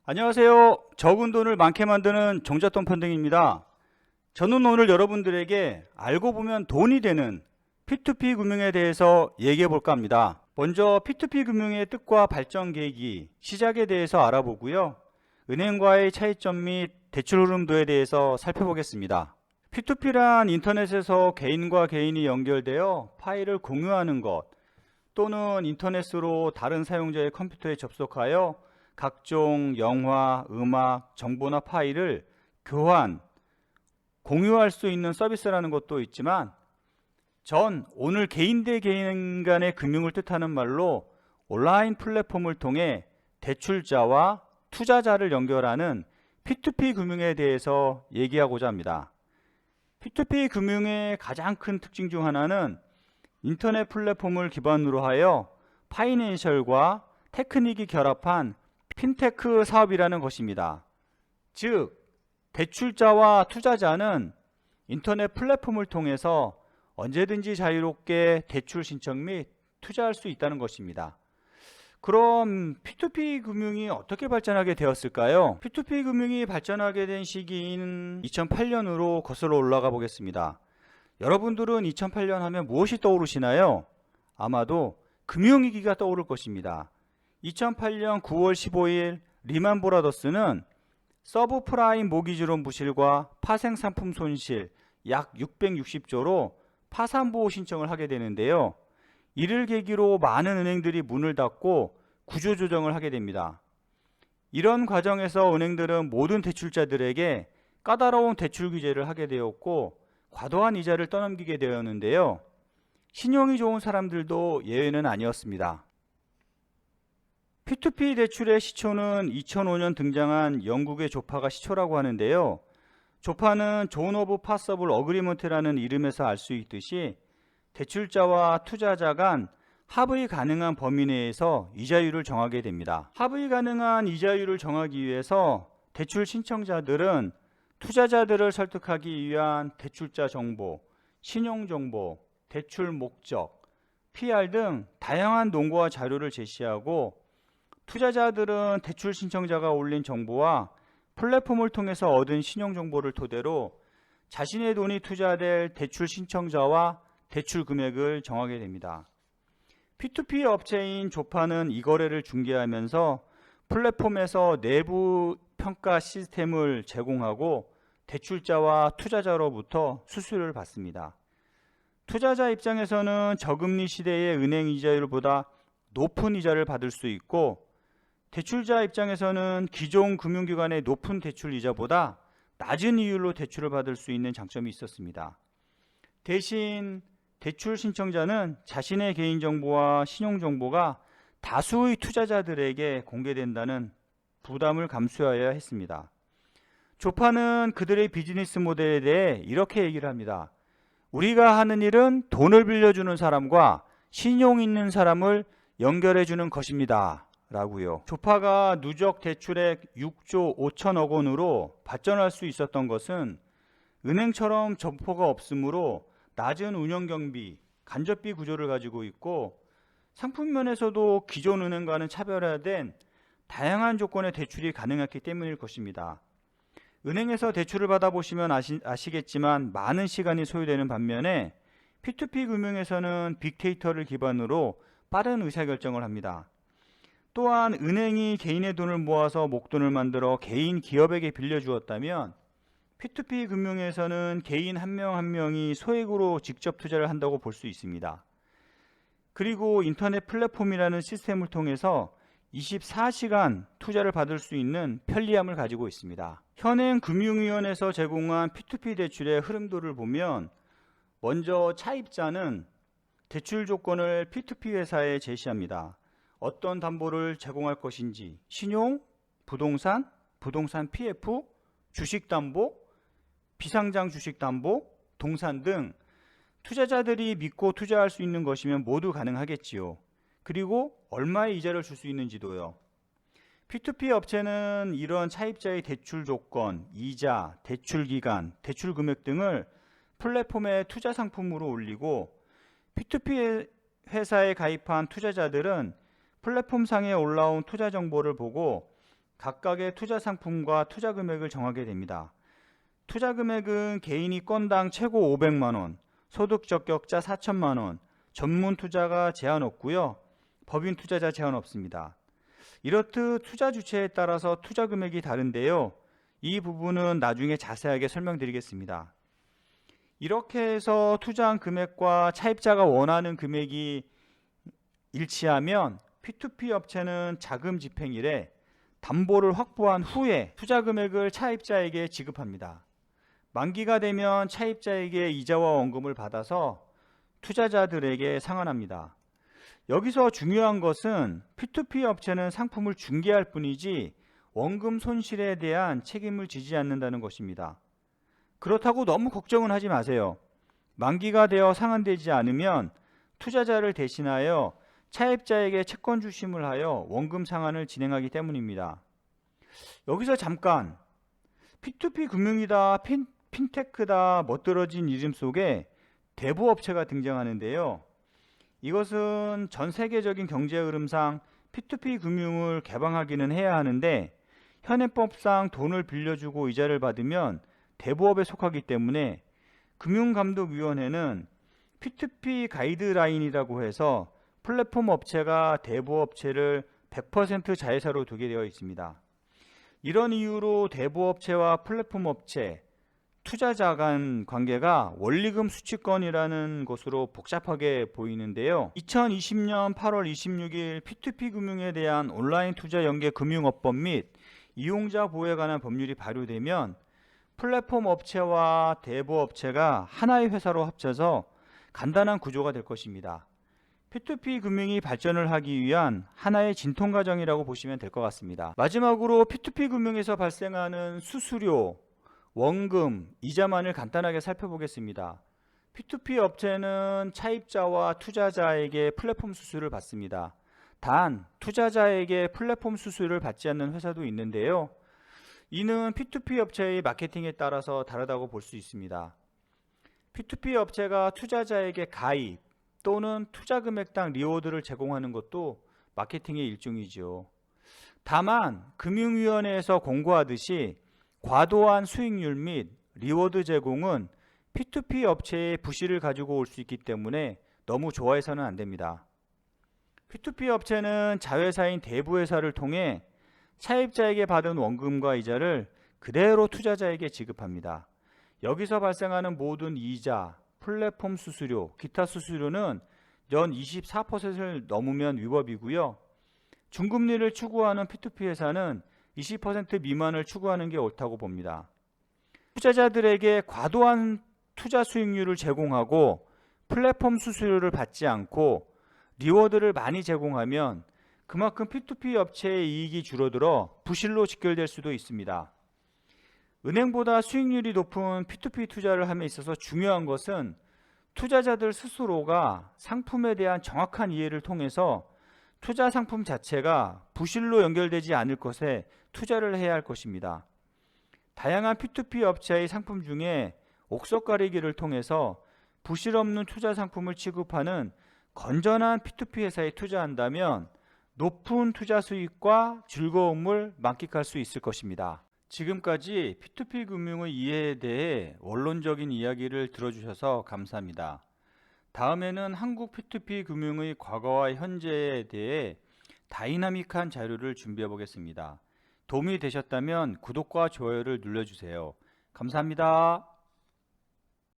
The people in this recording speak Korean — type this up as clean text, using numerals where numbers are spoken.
안녕하세요. 적은 돈을 많게 만드는 종잣돈 펀딩입니다. 저는 오늘 여러분들에게 알고 보면 돈이 되는 P2P 금융에 대해서 얘기해 볼까 합니다. 먼저 P2P 금융의 뜻과 발전 계기, 시작에 대해서 알아보고요. 은행과의 차이점 및 대출 흐름도에 대해서 살펴보겠습니다. P2P란 인터넷에서 개인과 개인이 연결되어 파일을 공유하는 것, 또는 인터넷으로 다른 사용자의 컴퓨터에 접속하여 각종 영화, 음악, 정보나 파일을 교환, 공유할 수 있는 서비스라는 것도 있지만 오늘 개인 대 개인 간의 금융을 뜻하는 말로 온라인 플랫폼을 통해 대출자와 투자자를 연결하는 P2P 금융에 대해서 얘기하고자 합니다. P2P 금융의 가장 큰 특징 중 하나는 인터넷 플랫폼을 기반으로 하여 파이낸셜과 테크닉이 결합한 핀테크 사업이라는 것입니다. 즉, 대출자와 투자자는 인터넷 플랫폼을 통해서 언제든지 자유롭게 대출 신청 및 투자할 수 있다는 것입니다. 그럼 P2P 금융이 어떻게 발전하게 되었을까요? P2P 금융이 발전하게 된 시기인 2008년으로 거슬러 올라가 보겠습니다. 여러분들은 2008년 하면 무엇이 떠오르시나요? 아마도 금융위기가 떠오를 것입니다. 2008년 9월 15일 리만 브라더스는 서브프라임 모기지론 부실과 파생상품 손실 약 660조로 파산보호 신청을 하게 되는데요. 이를 계기로 많은 은행들이 문을 닫고 구조조정을 하게 됩니다. 이런 과정에서 은행들은 모든 대출자들에게 까다로운 대출 규제를 하게 되었고 과도한 이자를 떠넘기게 되었는데요. 신용이 좋은 사람들도 예외는 아니었습니다. P2P 대출의 시초는 2005년 등장한 영국의 조파가 시초라고 하는데요. 조파는 존 오브 파서블 어그리먼트라는 이름에서 알 수 있듯이 대출자와 투자자 간 합의 가능한 범위 내에서 이자율을 정하게 됩니다. 합의 가능한 이자율을 정하기 위해서 대출 신청자들은 투자자들을 설득하기 위한 대출자 정보, 신용 정보, 대출 목적, PR 등 다양한 논거와 자료를 제시하고 투자자들은 대출 신청자가 올린 정보와 플랫폼을 통해서 얻은 신용 정보를 토대로 자신의 돈이 투자될 대출 신청자와 대출 금액을 정하게 됩니다. P2P 업체인 조파는 이 거래를 중개하면서 플랫폼에서 내부 평가 시스템을 제공하고 대출자와 투자자로부터 수수료를 받습니다. 투자자 입장에서는 저금리 시대의 은행 이자율보다 높은 이자를 받을 수 있고 대출자 입장에서는 기존 금융기관의 높은 대출 이자보다 낮은 이율로 대출을 받을 수 있는 장점이 있었습니다. 대신 대출 신청자는 자신의 개인정보와 신용정보가 다수의 투자자들에게 공개된다는 부담을 감수해야 했습니다. 조파는 그들의 비즈니스 모델에 대해 이렇게 얘기를 합니다. 우리가 하는 일은 돈을 빌려주는 사람과 신용 있는 사람을 연결해주는 것입니다. 라고요. 조파가 누적 대출액 6조 5천억 원으로 발전할 수 있었던 것은 은행처럼 점포가 없으므로 낮은 운영경비, 간접비 구조를 가지고 있고 상품면에서도 기존 은행과는 차별화된 다양한 조건의 대출이 가능했기 때문일 것입니다. 은행에서 대출을 받아보시면 아시겠지만 많은 시간이 소요되는 반면에 P2P 금융에서는 빅데이터를 기반으로 빠른 의사결정을 합니다. 또한 은행이 개인의 돈을 모아서 목돈을 만들어 개인 기업에게 빌려주었다면 P2P 금융에서는 개인 한 명 한 명이 소액으로 직접 투자를 한다고 볼 수 있습니다. 그리고 인터넷 플랫폼이라는 시스템을 통해서 24시간 투자를 받을 수 있는 편리함을 가지고 있습니다. 현행 금융위원회에서 제공한 P2P 대출의 흐름도를 보면 먼저 차입자는 대출 조건을 P2P 회사에 제시합니다. 어떤 담보를 제공할 것인지, 신용, 부동산, 부동산 PF, 주식담보, 비상장 주식담보, 동산 등 투자자들이 믿고 투자할 수 있는 것이면 모두 가능하겠지요. 그리고 얼마의 이자를 줄 수 있는지도요. P2P 업체는 이런 차입자의 대출 조건, 이자, 대출 기간, 대출 금액 등을 플랫폼에 투자 상품으로 올리고 P2P 회사에 가입한 투자자들은 플랫폼상에 올라온 투자 정보를 보고 각각의 투자 상품과 투자 금액을 정하게 됩니다. 투자 금액은 개인이 건당 최고 500만원, 소득 적격자 4천만원, 전문 투자가 제한 없고요. 법인 투자자 제한 없습니다. 이렇듯 투자 주체에 따라서 투자 금액이 다른데요. 이 부분은 나중에 자세하게 설명드리겠습니다. 이렇게 해서 투자한 금액과 차입자가 원하는 금액이 일치하면 P2P 업체는 자금 집행일에 담보를 확보한 후에 투자 금액을 차입자에게 지급합니다. 만기가 되면 차입자에게 이자와 원금을 받아서 투자자들에게 상환합니다. 여기서 중요한 것은 P2P 업체는 상품을 중개할 뿐이지 원금 손실에 대한 책임을 지지 않는다는 것입니다. 그렇다고 너무 걱정은 하지 마세요. 만기가 되어 상환되지 않으면 투자자를 대신하여 차입자에게 채권 주심을 하여 원금 상환을 진행하기 때문입니다. 여기서 잠깐 P2P 금융이다, 핀테크다 멋들어진 이름 속에 대부업체가 등장하는데요. 이것은 전 세계적인 경제 흐름상 P2P 금융을 개방하기는 해야 하는데 현행법상 돈을 빌려주고 이자를 받으면 대부업에 속하기 때문에 금융감독위원회는 P2P 가이드라인이라고 해서 플랫폼 업체가 대부업체를 100% 자회사로 두게 되어 있습니다. 이런 이유로 대부업체와 플랫폼 업체, 투자자 간 관계가 원리금 수취권이라는 것으로 복잡하게 보이는데요. 2020년 8월 26일 P2P 금융에 대한 온라인 투자 연계 금융업법 및 이용자 보호에 관한 법률이 발효되면 플랫폼 업체와 대부업체가 하나의 회사로 합쳐서 간단한 구조가 될 것입니다. P2P 금융이 발전을 하기 위한 하나의 진통 과정이라고 보시면 될 것 같습니다. 마지막으로 P2P 금융에서 발생하는 수수료, 원금, 이자만을 간단하게 살펴보겠습니다. P2P 업체는 차입자와 투자자에게 플랫폼 수수료를 받습니다. 단, 투자자에게 플랫폼 수수료를 받지 않는 회사도 있는데요. 이는 P2P 업체의 마케팅에 따라서 다르다고 볼 수 있습니다. P2P 업체가 투자자에게 가입 또는 투자 금액당 리워드를 제공하는 것도 마케팅의 일종이죠. 다만 금융위원회에서 공고하듯이 과도한 수익률 및 리워드 제공은 P2P 업체의 부실을 가지고 올 수 있기 때문에 너무 좋아해서는 안 됩니다. P2P 업체는 자회사인 대부회사를 통해 차입자에게 받은 원금과 이자를 그대로 투자자에게 지급합니다. 여기서 발생하는 모든 이자, 플랫폼 수수료, 기타 수수료는 연 24%를 넘으면 위법이고요. 중금리를 추구하는 P2P 회사는 20% 미만을 추구하는 게 옳다고 봅니다. 투자자들에게 과도한 투자 수익률을 제공하고 플랫폼 수수료를 받지 않고 리워드를 많이 제공하면 그만큼 P2P 업체의 이익이 줄어들어 부실로 직결될 수도 있습니다. 은행보다 수익률이 높은 P2P 투자를 함에 있어서 중요한 것은 투자자들 스스로가 상품에 대한 정확한 이해를 통해서 투자 상품 자체가 부실로 연결되지 않을 것에 투자를 해야 할 것입니다. 다양한 P2P 업체의 상품 중에 옥석 가리기를 통해서 부실 없는 투자 상품을 취급하는 건전한 P2P 회사에 투자한다면 높은 투자 수익과 즐거움을 만끽할 수 있을 것입니다. 지금까지 P2P 금융의 이해에 대해 원론적인 이야기를 들어주셔서 감사합니다. 다음에는 한국 P2P 금융의 과거와 현재에 대해 다이나믹한 자료를 준비해 보겠습니다. 도움이 되셨다면 구독과 좋아요를 눌러주세요. 감사합니다.